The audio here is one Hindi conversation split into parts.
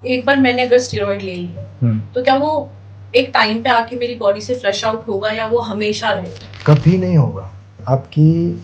एक बार मैंने अगर स्टेरॉइड ले लिया तो क्या वो एक टाइम पे आके मेरी बॉडी से फ्लश आउट होगा या वो हमेशा रहेगा? कभी नहीं होगा। आपकी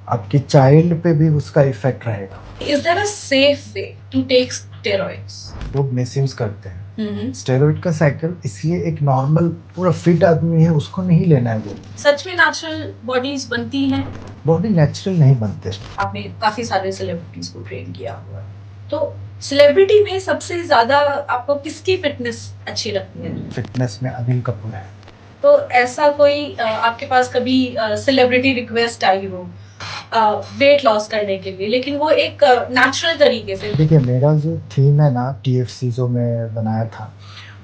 आपकी चाइल्ड पे भी उसका इफेक्ट रहेगा। Is there a safe way to take steroids? लोग मिसयूज करते हैं स्टेरॉइड का साइकिल, इसलिए एक नॉर्मल पूरा फिट आदमी है उसको नहीं लेना है। वो सच में नेचुरल बॉडीज बनती हैं? बॉडी नेचुरल नहीं बनते। आपने काफी सारे सेलिब्रिटीज को ट्रेन किया हुआ है, तो सेलिब्रिटी में सबसे ज्यादा आपको किसकी फिटनेस अच्छी लगती है? फिटनेस में अनिल कपूर है। तो ऐसा कोई आपके पास कभी सेलिब्रिटी रिक्वेस्ट आई हो वेट लॉस करने के लिए, लेकिन वो एक नेचुरल तरीके से? देखिए, मेरा जो थीम है ना, TFC जो मैं बनाया था,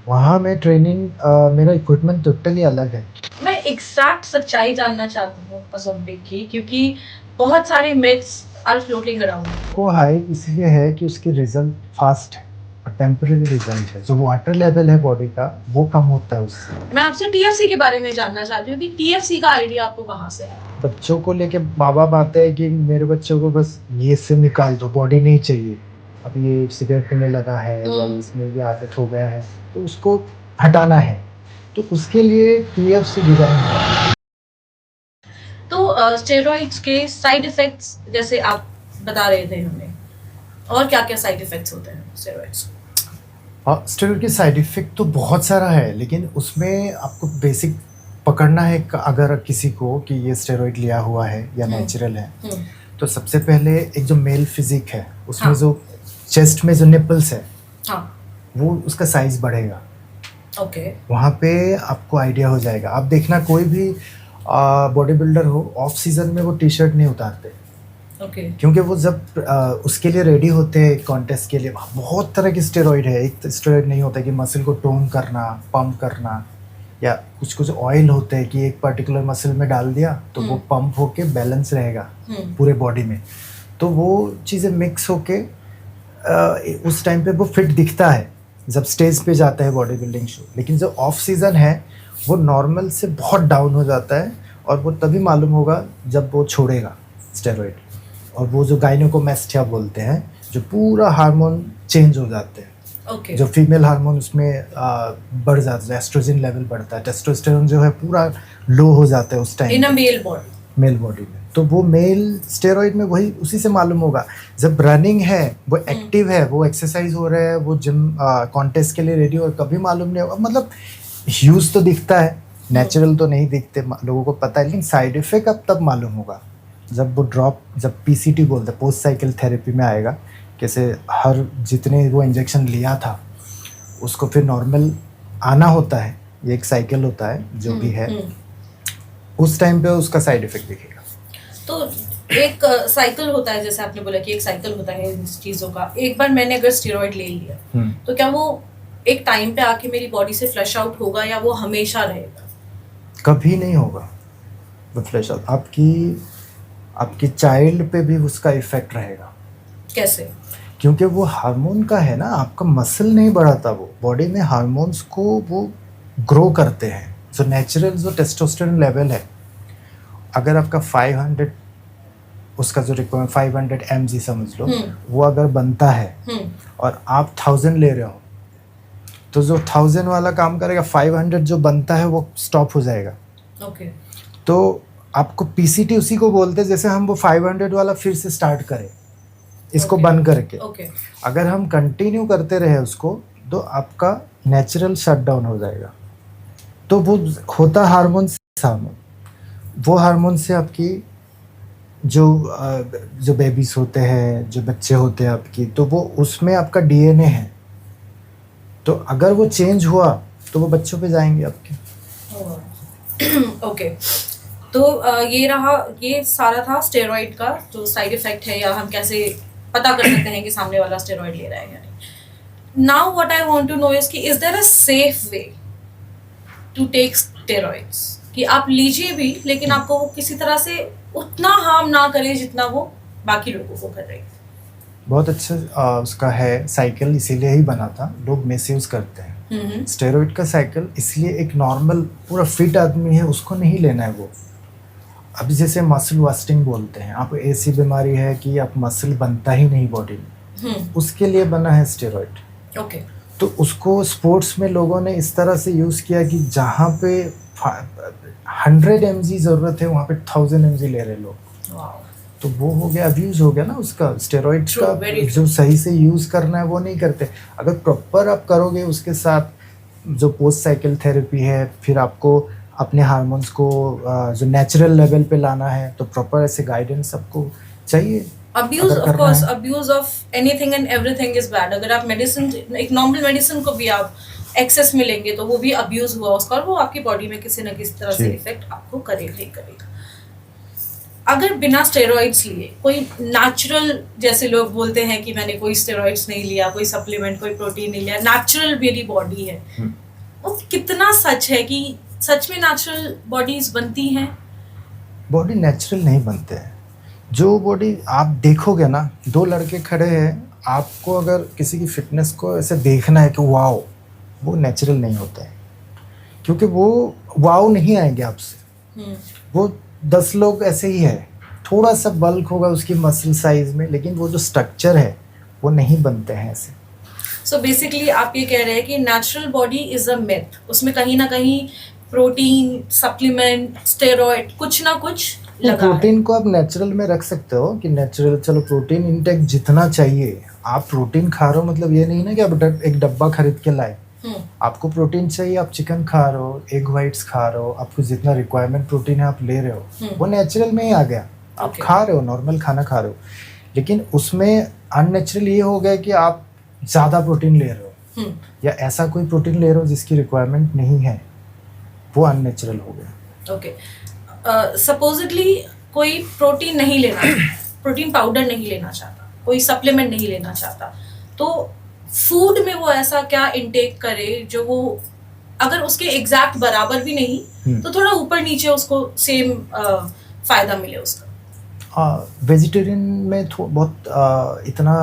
वहाँ में ट्रेनिंग मेरा इक्विपमेंट टोटली अलग है। मैं एग्जैक्ट सच्चाई जानना चाहती हूँ ओलंपिक की, क्योंकि बहुत सारे मिथ्स आर फ्लोटिंग अराउंड। वो हाई इसलिए है कि उसकी रिजल्ट फास्ट है और टेम्परेरी रिजल्ट है। जो वाटर लेवल है बॉडी का वो कम होता है उससे। मैं आपसे TFC के बारे में जानना चाहती हूँ कि TFC का आइडिया आपको कहाँ से है? बच्चों को लेके माँ बाप आते हैं कि मेरे बच्चों को बस ये से निकाल दो, बॉडी नहीं चाहिए। अब ये सिगरेट पीने लगा है या इसमें भी आदत हो गया है तो उसको हटाना है, तो उसके लिए TFC डिजाइन है। तो स्टेरॉइड्स के साइड इफेक्ट्स जैसे आप बता रहे थे हमें, और क्या क्या साइड इफेक्ट्स होते हैं स्टेरॉइड्स? स्टेरॉइड के साइड इफेक्ट तो बहुत सारा है, लेकिन उसमें आपको बेसिक पकड़ना है अगर किसी को कि ये स्टेरॉइड लिया हुआ है या नेचुरल है। तो सबसे पहले एक जो मेल फिजिक है उसमें हाँ। जो चेस्ट में जो निपल्स है हाँ। वो उसका साइज बढ़ेगा। ओके। वहाँ पे आपको आइडिया हो जाएगा। आप देखना, कोई भी बॉडी बिल्डर हो ऑफ सीजन में वो टी शर्ट नहीं उतारते। ओके। क्योंकि वो जब उसके लिए रेडी होते हैं कॉन्टेस्ट के लिए, बहुत तरह के स्टेरॉइड है। एक स्टेरॉइड नहीं होता कि मसल को टोन करना, पंप करना, या कुछ कुछ ऑयल होते हैं कि एक पर्टिकुलर मसल में डाल दिया तो वो पंप होके बैलेंस रहेगा पूरे बॉडी में। तो वो चीज़ें मिक्स होके उस टाइम पे वो फिट दिखता है जब स्टेज पे जाता है बॉडी बिल्डिंग शो। लेकिन जो ऑफ सीजन है वो नॉर्मल से बहुत डाउन हो जाता है, और वो तभी मालूम होगा जब वो छोड़ेगा स्टेरॉइड। और वो जो गायनेकोमैस्टिया बोलते हैं, जो पूरा हार्मोन चेंज हो जाते हैं। Okay. जो फीमेल हार्मोन उसमें बढ़ जाता है, एस्ट्रोजन लेवल बढ़ता है, टेस्टोस्टेरोन जो है पूरा लो हो जाता है उस time in a male body में। तो वो मेल स्टेरॉइड में वही उसी से मालूम होगा। जब रनिंग है, वो एक्टिव है, वो एक्सरसाइज हो रहा है, वो जिम कॉन्टेस्ट के लिए रेडी हो, कभी मालूम नहीं होगा। मतलब ह्यूज तो दिखता है, नेचुरल तो नहीं दिखते, लोगों को पता है। लेकिन साइड इफेक्ट अब तब मालूम होगा जब वो ड्रॉप, जब PCT बोलते हैं, पोस्ट साइकिल थेरेपी में आएगा। कैसे हर जितने वो इंजेक्शन लिया था उसको फिर नॉर्मल आना होता है, ये एक साइकिल होता है जो भी है, उस टाइम पे उसका साइड इफेक्ट दिखेगा। तो एक साइकिल होता है, जैसे आपने बोला कि एक साइकिल होता है इन चीज़ों का। एक बार मैंने अगर स्टेरॉइड ले लिया तो क्या वो एक टाइम पे आके मेरी बॉडी से फ्लश आउट होगा या वो हमेशा रहेगा? कभी नहीं होगा वो फ्लश आउट। आपकी चाइल्ड पे भी उसका इफेक्ट रहेगा। कैसे? क्योंकि वो हार्मोन का है ना, आपका मसल नहीं बढ़ाता, वो बॉडी में हार्मोन्स को वो ग्रो करते हैं। जो नेचुरल जो टेस्टोस्टेरोन लेवल है, अगर आपका 500, उसका जो रिक्वायरमेंट 500 mg समझ लो, वो अगर बनता है और आप 1000 ले रहे हो, तो जो 1000 वाला काम करेगा, 500 जो बनता है वो स्टॉप हो जाएगा। ओके। तो आपको PCT उसी को बोलते हैं, जैसे हम वो 500 वाला फिर से स्टार्ट करें इसको बंद करके। अगर हम कंटिन्यू करते रहे उसको तो आपका नेचुरल शटडाउन हो जाएगा। तो वो होता हार्मोन, वो हार्मोन से आपकी जो बेबीज होते हैं, जो बच्चे होते हैं आपकी, तो वो उसमें आपका DNA है। तो अगर वो चेंज हुआ तो वो बच्चों पे जाएंगे आपके। ओके। तो ये सारा था स्टेरॉइड का जो साइड इफेक्ट है, या हम कैसे पता कर सकते हैं कि सामने वाला स्टेरॉइड ले रहा है या नहीं। Now what I want to know is कि is there a safe way to take steroids, कि आप लीजिए भी लेकिन आपको वो किसी तरह से उतना हार्म ना करे जितना वो बाकी लोगों को कर रही है? बहुत अच्छा उसका है साइकिल, इसीलिए ही बना था। लोग मिसयूज करते हैं स्टेरॉइड का साइकिल, इसलिए एक नॉर्मल पूरा फिट आदमी है उसको नहीं लेना है वो। अभी जैसे मसल वास्टिंग बोलते हैं, आपको ऐसी बीमारी है कि आप मसल बनता ही नहीं बॉडी में, उसके लिए बना है स्टेरॉइड। ओके। तो उसको स्पोर्ट्स में लोगों ने इस तरह से यूज़ किया कि जहाँ पे 100 mg ज़रूरत है वहाँ पे 1000 mg ले रहे लोग। वाओ। तो वो हो गया, अब्यूज़ हो गया ना उसका, स्टेरॉइड्स True, का very जो सही से यूज़ करना है वो नहीं करते। अगर प्रॉपर आप करोगे उसके साथ जो पोस्ट साइकिल थेरेपी है, फिर आपको अपने हार्मोन्स को जो नेचुरल लेवल पे लाना है, तो प्रॉपर ऐसे गाइडेंस आपको चाहिए। अब्यूज अगर ऑफ करना कोर्स, है abuse of anything and everything is bad. अगर आप मेडिसिन, एक नॉर्मल मेडिसिन को भी आप एक्सेस में लेंगे तो वो भी अब्यूज हुआ उसका, और वो आपकी बॉडी में किसी ना किसी तरह से जी। इफेक्ट आपको करेगा ही करेगा। अगर बिना स्टेरॉइड्स लिए कोई नेचुरल, जैसे लोग बोलते हैं कि मैंने कोई स्टेरॉइड्स नहीं लिया, कोई सप्लीमेंट, कोई प्रोटीन नहीं लिया, नेचुरल मेरी बॉडी है, वो कितना सच है कि सच में नेचुरल बॉडीज बनती हैं? बॉडी नेचुरल नहीं बनते हैं। जो बॉडी आप देखोगे ना, दो लड़के खड़े हैं, आपको अगर किसी की फिटनेस को ऐसे देखना है कि वाओ, वो नेचुरल नहीं होता है, क्योंकि वो वाओ नहीं आएंगे आपसे। वो 10 लोग ऐसे ही है, थोड़ा सा बल्क होगा उसकी मसल साइज में, लेकिन वो जो स्ट्रक्चर है वो नहीं बनते हैं ऐसे। सो बेसिकली आप ये कह रहे हैं कि natural body is a myth, उसमें कहीं ना कहीं प्रोटीन, सप्लीमेंट, स्टेरॉइड, कुछ ना कुछ लगा है। प्रोटीन को आप नेचुरल में रख सकते हो कि नेचुरल, चलो प्रोटीन इंटेक जितना चाहिए। आप प्रोटीन खा रहे हो मतलब ये नहीं ना कि आप एक डब्बा खरीद के लाए। आपको प्रोटीन चाहिए, आप चिकन खा रहे हो, एग वाइट्स खा रहे हो, आपको जितना रिक्वायरमेंट प्रोटीन है आप ले रहे हो, वो नेचुरल में ही आ गया। आप Okay. खा रहे हो, नॉर्मल खाना खा रहे हो, लेकिन उसमें अननेचुरल ये हो गया कि आप ज़्यादा प्रोटीन ले रहे हो, या ऐसा कोई प्रोटीन ले रहे हो जिसकी रिक्वायरमेंट नहीं है, वो अननेचुरल हो गया। ओके। सपोजिटली कोई प्रोटीन नहीं लेना, प्रोटीन पाउडर नहीं लेना चाहता, कोई सप्लीमेंट नहीं लेना चाहता, तो फूड में वो ऐसा क्या इंटेक करे जो वो, अगर उसके एग्जैक्ट बराबर भी नहीं तो थोड़ा ऊपर नीचे उसको सेम फायदा मिले उसका? वेजिटेरियन में बहुत इतना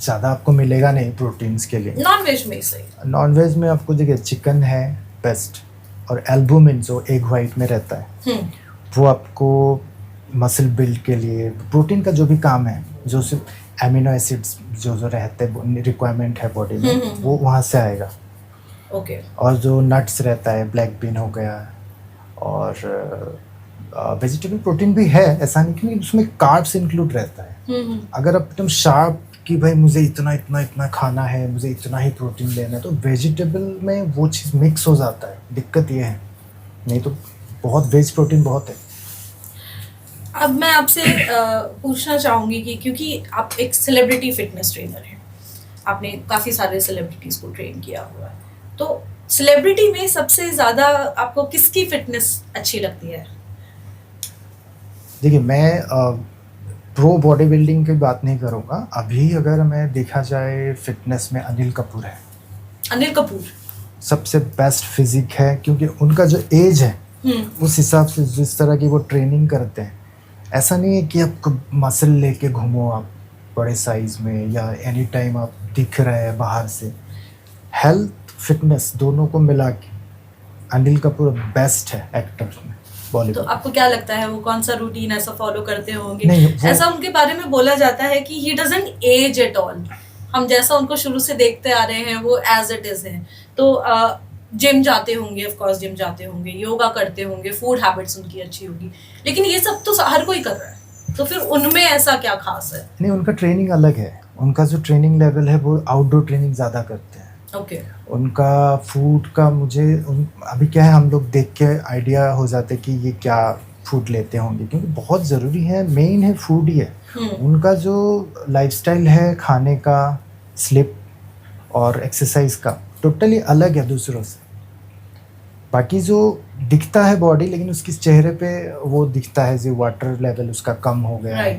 ज़्यादा आपको मिलेगा नहीं प्रोटीन्स के लिए। नॉन वेज में सही? नॉन वेज में आपको देखिए चिकन है बेस्ट, और एल्बुमिन जो एग वाइट में रहता है, वो आपको मसल बिल्ड के लिए, प्रोटीन का जो भी काम है, जो सिर्फ एमिनो एसिड्स जो रहते हैं रिक्वायरमेंट है बॉडी में, वो वहाँ से आएगा। ओके। और जो नट्स रहता है, ब्लैक बीन हो गया, और वेजिटेबल प्रोटीन भी है, ऐसा नहीं कि उसमें कार्ब्स इंक्लूड रहता है। अगर आप एकदम शार्प कि भाई मुझे इतना इतना इतना खाना है, मुझे इतना ही प्रोटीन लेना है, तो वेजिटेबल में वो चीज़ मिक्स हो जाता है। दिक्कत ये है, नहीं तो बहुत वेज प्रोटीन बहुत है। अब मैं आपसे पूछना चाहूँगी कि क्योंकि आप एक सेलिब्रिटी फिटनेस ट्रेनर हैं, आपने काफ़ी सारे सेलिब्रिटीज़ को ट्रेन किया हुआ है, तो सेलिब्रिटी में सबसे ज़्यादा आपको किसकी फिटनेस अच्छी लगती है? देखिए, मैं प्रो बॉडी बिल्डिंग की बात नहीं करूँगा। अभी अगर मैं देखा जाए फिटनेस में, अनिल कपूर है। अनिल कपूर सबसे बेस्ट फिजिक है, क्योंकि उनका जो एज है उस हिसाब से जिस तरह की वो ट्रेनिंग करते हैं, ऐसा नहीं है कि आप मसल लेके घूमो आप बड़े साइज में, या एनी टाइम आप दिख रहे हैं बाहर से। हेल्थ फिटनेस दोनों को मिला के अनिल कपूर बेस्ट है एक्टर में तो बॉलीवुड। आपको क्या लगता है वो कौन सा रूटीन ऐसा फॉलो करते होंगे? नहीं, ऐसा उनके बारे में बोला जाता है कि he doesn't age at all, हम जैसा उनको शुरू से देखते आ रहे हैं वो एज इट इज है। तो जिम जाते होंगे, ऑफ कोर्स जिम जाते होंगे, योगा करते होंगे, फूड हैबिट्स उनकी अच्छी होगी, लेकिन ये सब तो हर कोई कर रहा है, तो फिर उनमें ऐसा क्या खास है? नहीं, उनका ट्रेनिंग अलग है। उनका जो ट्रेनिंग लेवल है वो आउटडोर ट्रेनिंग ज़्यादा करते हैं। ओके। उनका फूड का अभी क्या है, हम लोग देख के आइडिया हो जाते कि ये क्या फूड लेते होंगे, क्योंकि बहुत ज़रूरी है, मेन है फूड ही है। उनका जो लाइफस्टाइल है खाने का, स्लिप और एक्सरसाइज का, टोटली अलग है दूसरों से। बाकी जो दिखता है बॉडी, लेकिन उसकी चेहरे पे वो दिखता है जो वाटर लेवल उसका कम हो गया है,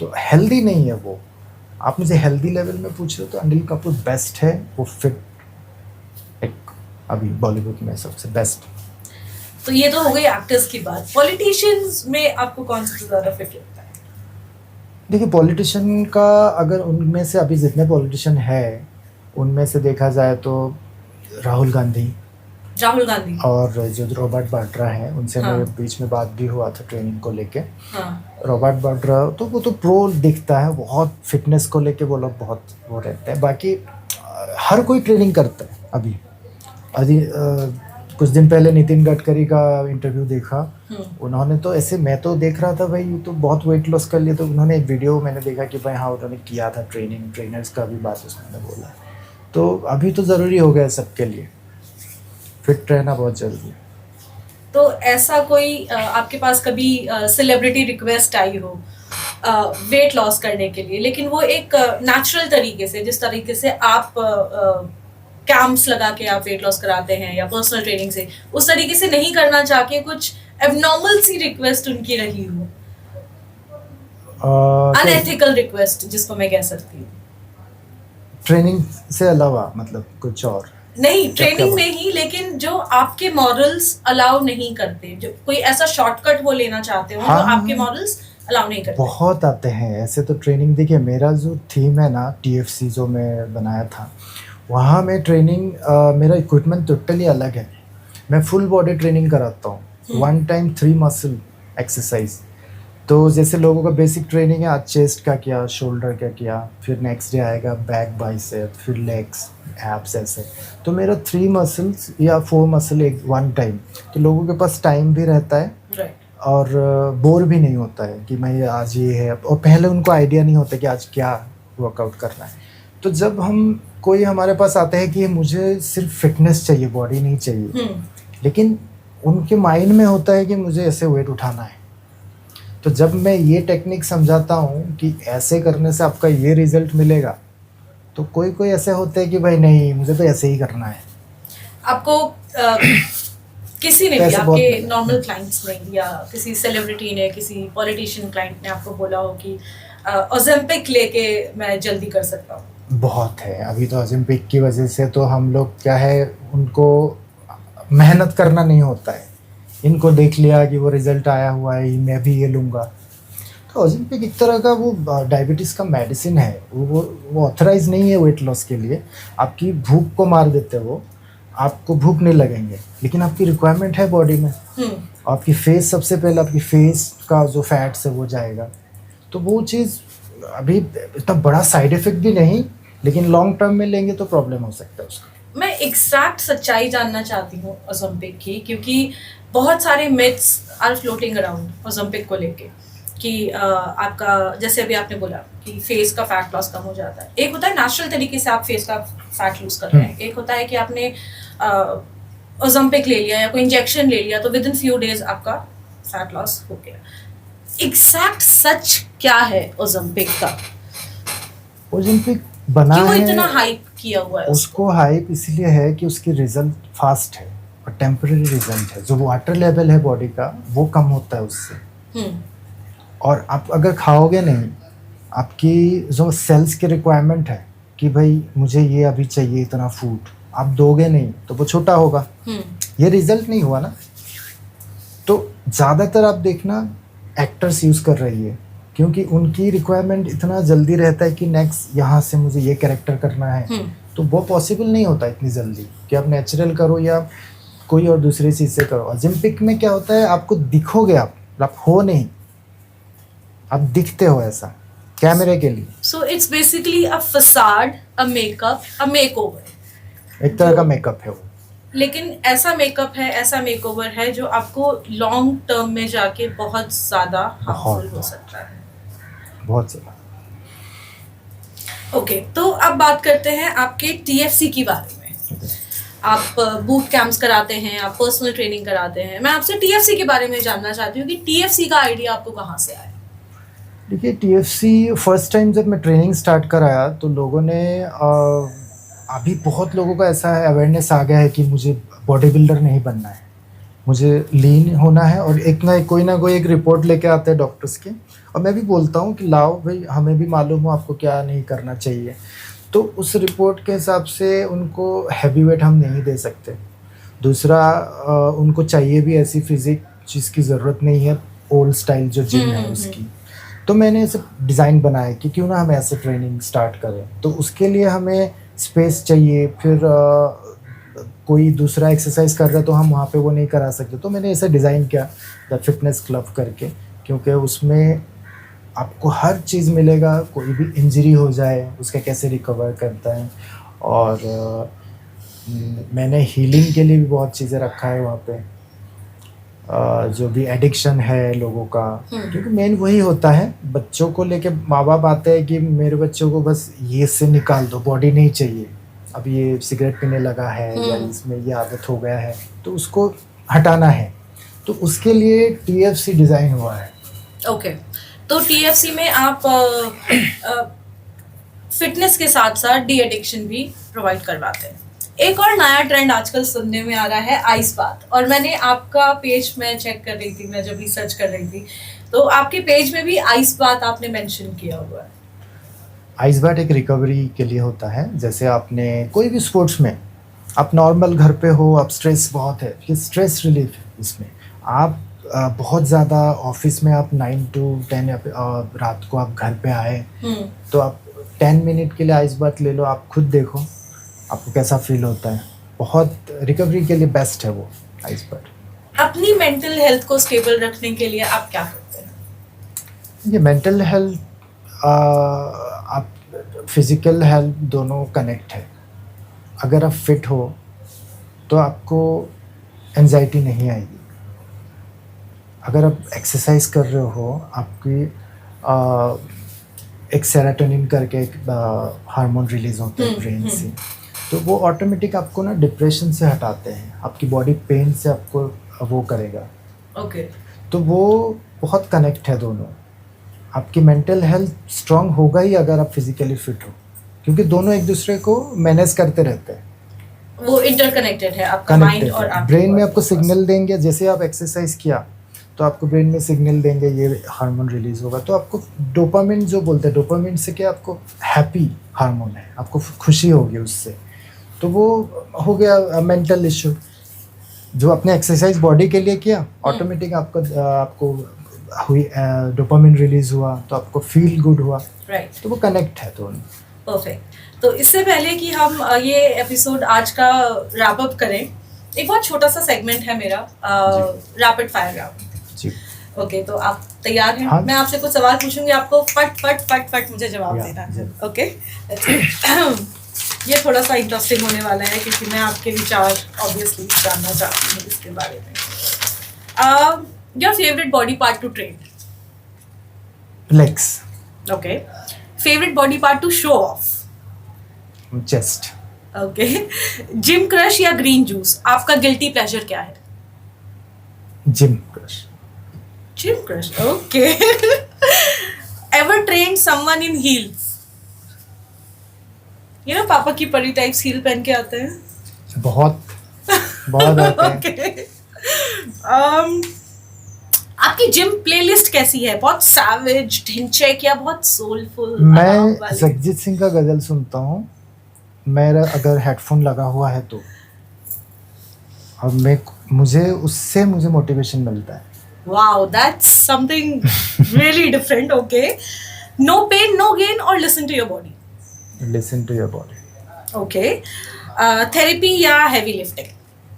तो हेल्दी नहीं है वो। आप मुझे हेल्दी लेवल में पूछ रहे हो तो अनिल कपूर बेस्ट है, वो फिट एक अभी बॉलीवुड में सबसे बेस्ट। तो ये तो हो गई एक्टर्स की बात। पॉलिटिशियंस में आपको कौन सबसे ज़्यादा फिट लगता है? देखिए, पॉलिटिशियन का अगर उनमें से अभी जितने पॉलिटिशियन है उनमें से देखा जाए तो राहुल गांधी और जो रॉबर्ट वाड्रा है, उनसे मेरे बीच में बात भी हुआ था ट्रेनिंग को लेके। रॉबर्ट वाड्रा तो वो तो प्रो दिखता है, बहुत फिटनेस को लेके वो लोग बहुत वो रहते हैं। बाकी हर कोई ट्रेनिंग करता है अभी। अभी कुछ दिन पहले नितिन गडकरी का इंटरव्यू देखा, उन्होंने तो ऐसे, मैं तो देख रहा था भाई तो बहुत वेट लॉस कर लिया, तो उन्होंने एक वीडियो मैंने देखा कि भाई हाँ उन्होंने किया था ट्रेनिंग, ट्रेनर्स का भी बात उसने बोला। तो अभी तो ज़रूरी हो गया सबके लिए, फिट रहना बहुत ज़रूरी है। तो ऐसा कोई आपके पास कभी सेलिब्रिटी रिक्वेस्ट आई हो वेट लॉस करने के लिए, लेकिन वो एक नेचुरल तरीके से, जिस तरीके से आप कैंप्स लगा के आप वेट लॉस कराते हैं या पर्सनल ट्रेनिंग से, उस तरीके से नहीं करना चाह के कुछ एबनॉर्मल सी रिक्वेस्ट उनकी रही हो, अनएथिकल रिक्वेस्ट जिसको मैं कह सकती हूँ? ट्रेनिंग से अलावा मतलब कुछ और नहीं, ट्रेनिंग में ही, लेकिन जो आपके मॉरल्स अलाउ नहीं करते, जो कोई ऐसा शॉर्टकट वो लेना चाहते हो हाँ, जो आपके मॉरल्स अलाउ नहीं करते? बहुत आते हैं ऐसे तो ट्रेनिंग। देखिए मेरा जो थीम है ना TFC जो मैं बनाया था, वहाँ में ट्रेनिंग मेरा इक्विपमेंट टोटली अलग है। मैं फुल बॉडी ट्रेनिंग कराता हूँ, 1 टाइम 3 मसल एक्सरसाइज। तो जैसे लोगों का बेसिक ट्रेनिंग है, आज चेस्ट का किया, शोल्डर का किया, फिर नेक्स्ट डे आएगा बैक, बाइसेप, फिर लेग्स, एब्स, ऐसे। तो मेरा 3 मसल्स या 4 मसल एक 1 टाइम, तो लोगों के पास टाइम भी रहता है और बोर भी नहीं होता है कि मैं आज ये है, और पहले उनको आइडिया नहीं होता कि आज क्या वर्कआउट करना है। तो जब हम कोई हमारे पास आता है कि मुझे सिर्फ फिटनेस चाहिए, बॉडी नहीं चाहिए, लेकिन उनके माइंड में होता है कि मुझे ऐसे वेट उठाना है, तो जब मैं ये टेक्निक समझाता हूँ कि ऐसे करने से आपका ये रिजल्ट मिलेगा, तो कोई कोई ऐसे होते हैं कि भाई नहीं मुझे तो ऐसे ही करना है। आपको किसी ने भी, आपके नॉर्मल क्लाइंट्स ने या किसी सेलिब्रिटी ने, किसी पॉलिटिशियन क्लाइंट ने आपको बोला हो कि ओलंपिक लेके मैं जल्दी कर सकता हूँ? बहुत है। अभी तो ओलंपिक की वजह से तो हम लोग क्या है, उनको मेहनत करना नहीं होता है, इनको देख लिया कि वो रिजल्ट आया हुआ है, मैं भी ये लूँगा। तो ओलंपिक एक तरह का वो डायबिटीज़ का मेडिसिन है, वो ऑथराइज नहीं है वेट लॉस के लिए। आपकी भूख को मार देते हैं वो, आपको भूख नहीं लगेंगे, लेकिन आपकी रिक्वायरमेंट है बॉडी में। आपकी फेस, सबसे पहले आपकी फेस का जो फैट्स है वो जाएगा, तो वो चीज़ अभी इतना बड़ा साइड इफ़ेक्ट भी नहीं, लेकिन लॉन्ग टर्म में लेंगे तो प्रॉब्लम हो सकता है उसका। मैं एग्जैक्ट सच्चाई जानना चाहती हूँ ओलंपिक की, क्योंकि बहुत सारे myths are floating around Olympic को लेके कि आपका, जैसे अभी आपने बोला कि फेस का फैट लॉस कम हो जाता है। एक होता है नेचुरल तरीके से आप फेस का फैट लूज कर रहे हैं, एक होता है कि आपने ओलंपिक ले लिया या कोई इंजेक्शन ले लिया तो विद इन फ्यू डेज आपका फैट लॉस हो गया। एग्जैक्ट सच क्या है ओलंपिक का? ओलंपिक बना क्यों है, इतना हाइप किया हुआ है उसको हाइप इसलिए है कि उसकी रिजल्ट फास्ट है और टेम्पररी रिजल्ट है। जो वाटर लेवल है बॉडी का वो कम होता है उससे, और आप अगर खाओगे नहीं, आपकी जो सेल्स की रिक्वायरमेंट है कि भाई मुझे ये अभी चाहिए इतना फूड, आप दोगे नहीं तो वो छोटा होगा, ये रिजल्ट नहीं हुआ ना। तो ज़्यादातर आप देखना एक्टर्स यूज़ कर रही है, क्योंकि उनकी रिक्वायरमेंट इतना जल्दी रहता है कि नेक्स्ट यहाँ से मुझे ये कैरेक्टर करना है, तो वो पॉसिबल नहीं होता इतनी जल्दी कि आप नेचुरल करो या कोई और दूसरी चीज़ से करो। ओलंपिक में क्या होता है, आपको दिखोगे, आप हो नहीं, आप दिखते हो ऐसा कैमरे के लिए। So it's basically a facade, a makeup, a makeover, एक तरह का मेकअप है वो। लेकिन ऐसा मेकअप है, ऐसा मेकओवर है जो आपको लॉन्ग टर्म में जाके बहुत ज़्यादा हार्मफुल हो सकता है, बहुत ज़्यादा। ओके, तो अब बात करते हैं आपके TFC के बारे में। आप बूट कैंप्स कराते हैं, आप पर्सनल ट्रेनिंग कराते हैं। मैं आपसे TFC के बारे में जानना चाहती हूँ कि TFC का आइडिया आपको कहाँ से आया? देखिए TFC फर्स्ट टाइम जब मैं ट्रेनिंग स्टार्ट कराया तो लोगों ने अभी बहुत लोगों का ऐसा अवेयरनेस आ गया है कि मुझे बॉडी बिल्डर नहीं बनना है, मुझे लीन होना है, और एक ना कोई एक रिपोर्ट लेके आते हैं डॉक्टर्स के, और मैं भी बोलता हूँ कि लाओ भाई, हमें भी मालूम हो आपको क्या नहीं करना चाहिए। तो उस रिपोर्ट के हिसाब से उनको हैवी वेट हम नहीं दे सकते। दूसरा उनको चाहिए भी ऐसी फिजिक जिसकी ज़रूरत नहीं है, ओल्ड स्टाइल जो जिम है उसकी। तो मैंने ऐसे डिज़ाइन बनाया कि क्यों ना हम ऐसे ट्रेनिंग स्टार्ट करें। तो उसके लिए हमें स्पेस चाहिए, फिर कोई दूसरा एक्सरसाइज कर रहा है तो हम वहाँ पे वो नहीं करा सकते, तो मैंने ऐसा डिज़ाइन किया द फिटनेस क्लब करके, क्योंकि उसमें आपको हर चीज़ मिलेगा, कोई भी इंजरी हो जाए उसका कैसे रिकवर करता है, और मैंने हीलिंग के लिए भी बहुत चीज़ें रखा है वहाँ पे। जो भी एडिक्शन है लोगों का, क्योंकि मेन वही होता है, बच्चों को लेके माँ बाप आते हैं कि मेरे बच्चों को बस ये से निकाल दो, बॉडी नहीं चाहिए, अब ये सिगरेट पीने लगा है या इसमें ये आदत हो गया है तो उसको हटाना है, तो उसके लिए TFC डिज़ाइन हुआ है। ओके, तो TFC में आप फिटनेस के साथ साथ डी एडिक्शन भी प्रोवाइड करवाते हैं। एक और नया ट्रेंड आजकल सुनने में आ रहा है आइस बाथ, और मैंने आपका पेज में चेक कर रही थी, मैं जब रिसर्च कर रही थी तो आपके पेज में भी आइस बाथ आपने मेंशन किया हुआ है। आइस बाथ एक रिकवरी के लिए होता है। जैसे आपने कोई भी स्पोर्ट्स में, आप नॉर्मल घर पे हो, आप स्ट्रेस बहुत है, ये स्ट्रेस रिलीफ है इसमें। आप बहुत ज़्यादा ऑफिस में आप 9 to 10 रात को आप घर पे आए तो आप 10 मिनट के लिए आइस बाथ ले लो, आप खुद देखो आपको कैसा फील होता है। बहुत रिकवरी के लिए बेस्ट है वो आइस बाथ। अपनी मेंटल हेल्थ को स्टेबल रखने के लिए आप क्या करते हैं? ये मेंटल हेल्थ आप फिज़िकल हेल्थ दोनों कनेक्ट है। अगर आप फिट हो तो आपको एंजाइटी नहीं आएगी। अगर आप एक्सरसाइज कर रहे हो, आपकी एक सेरोटोनिन करके एक हार्मोन रिलीज होता है ब्रेन से, तो वो ऑटोमेटिक आपको ना डिप्रेशन से हटाते हैं, आपकी बॉडी पेन से आपको वो करेगा। ओके, तो वो बहुत कनेक्ट है दोनों। आपकी मेंटल हेल्थ स्ट्रांग होगा ही अगर आप फिजिकली फिट हो, क्योंकि दोनों एक दूसरे को मैनेज करते रहते हैं। वो इंटरकनेक्टेड है, आपका माइंड और आपका ब्रेन में आपको सिग्नल देंगे। जैसे आप एक्सरसाइज किया तो आपको ब्रेन में सिग्नल देंगे, ये हार्मोन रिलीज होगा, तो आपको डोपामिन जो बोलते हैं, डोपामिन से क्या आपको हैप्पी हार्मोन है, आपको खुशी होगी उससे, तो वो हो गया मेंटल इश्यू। जो आपने एक्सरसाइज बॉडी के लिए किया, ऑटोमेटिक आपको हुई डोपामिन रिलीज हुआ तो आपको फील गुड हुआ, राइट। तो वो कनेक्ट है दोनों। परफेक्ट। तो इससे पहले कि हम ये एपिसोड आज का रैप अप करें, एक बहुत छोटा सा सेगमेंट है मेरा, रैपिड फायर राउंड। जी, ओके, तो आप तैयार हैं? हाँ। मैं आपसे कुछ सवाल पूछूंगी, आपको फट फट फट फट मुझे जवाब देना है। ओके, ये थोड़ा सा इंटरेस्टिंग होने वाला है क्योंकि मैं आपके विचार ऑब्वियसली जानना चाहती हूँ इसके बारे में। Your favourite body part two train? Legs. Okay. Favourite body part two show off? Chest. Okay. Gym crush या ग्रीन जूस? आपका गिल्टी प्लेजर क्या है? Gym crush. Gym crush, okay. Ever train someone in heels? You know पापा की परी टाइप्स हील पहन के आते हैं। बहुत बहुत आते हैं। Okay. आपकी जिम प्लेलिस्ट कैसी है? बहुत सैवेज, ढिंचैक या बहुत सोलफुल? मैं जगजीत सिंह का गजल सुनता हूँ, मेरा अगर हेडफोन लगा हुआ है तो, और मुझे उससे मोटिवेशन मिलता है। Wow, that's something really different. Okay. No pain, no gain, or listen to your body? Listen to your body. Okay. Therapy या heavy lifting?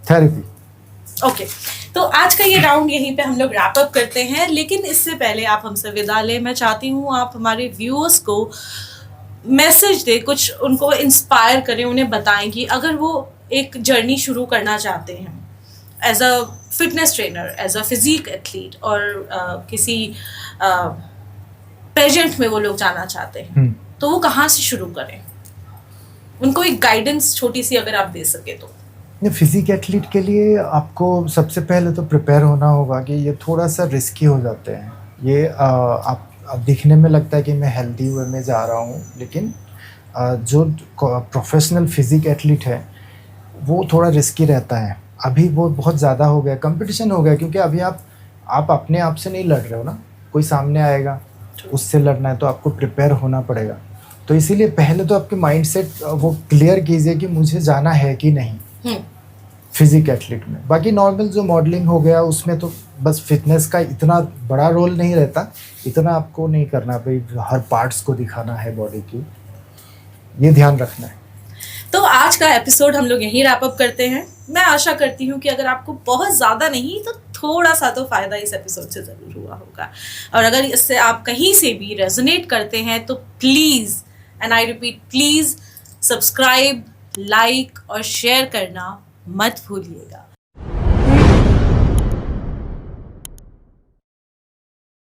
Therapy. ओके, तो आज का ये राउंड यहीं पे हम लोग रैप अप करते हैं, लेकिन इससे पहले आप हमसे विदा लें, मैं चाहती हूँ आप हमारे व्यूअर्स को मैसेज दें, कुछ उनको इंस्पायर करें, उन्हें बताएं कि अगर वो एक जर्नी शुरू करना चाहते हैं as a fitness trainer, as a physique athlete, और किसी पेजेंट में वो लोग जाना चाहते हैं, तो वो कहाँ से शुरू करें? उनको एक गाइडेंस छोटी सी अगर आप दे सके तो। फिजिक एथलीट के लिए आपको सबसे पहले तो प्रिपेयर होना होगा कि ये थोड़ा सा रिस्की हो जाते हैं। ये आप दिखने में लगता है कि मैं हेल्दी वे में जा रहा हूँ, लेकिन जो प्रोफेशनल फिजिक एथलीट है वो थोड़ा रिस्की रहता है। अभी वो बहुत ज़्यादा हो गया, कंपटीशन हो गया, क्योंकि अभी आप अपने आप से नहीं लड़ रहे हो ना, कोई सामने आएगा उससे लड़ना है, तो आपको प्रिपेयर होना पड़ेगा। तो इसीलिए पहले तो आपके माइंड सेट वो क्लियर कीजिए कि मुझे जाना है कि नहीं फिजिक एथलीट में। बाकी नॉर्मल जो मॉडलिंग हो गया उसमें तो बस फिटनेस का इतना बड़ा रोल नहीं रहता, इतना आपको नहीं करना भाई हर पार्ट्स को दिखाना है बॉडी की, ये ध्यान रखना है। तो आज का एपिसोड हम लोग यहीं रैप अप करते हैं। मैं आशा करती हूँ कि अगर आपको बहुत ज़्यादा नहीं तो थोड़ा सा तो फ़ायदा इस एपिसोड से ज़रूर हुआ होगा, और अगर इससे आप कहीं से भी रेजोनेट करते हैं तो please, and I repeat please, subscribe, like और शेयर करना मत भूलिएगा।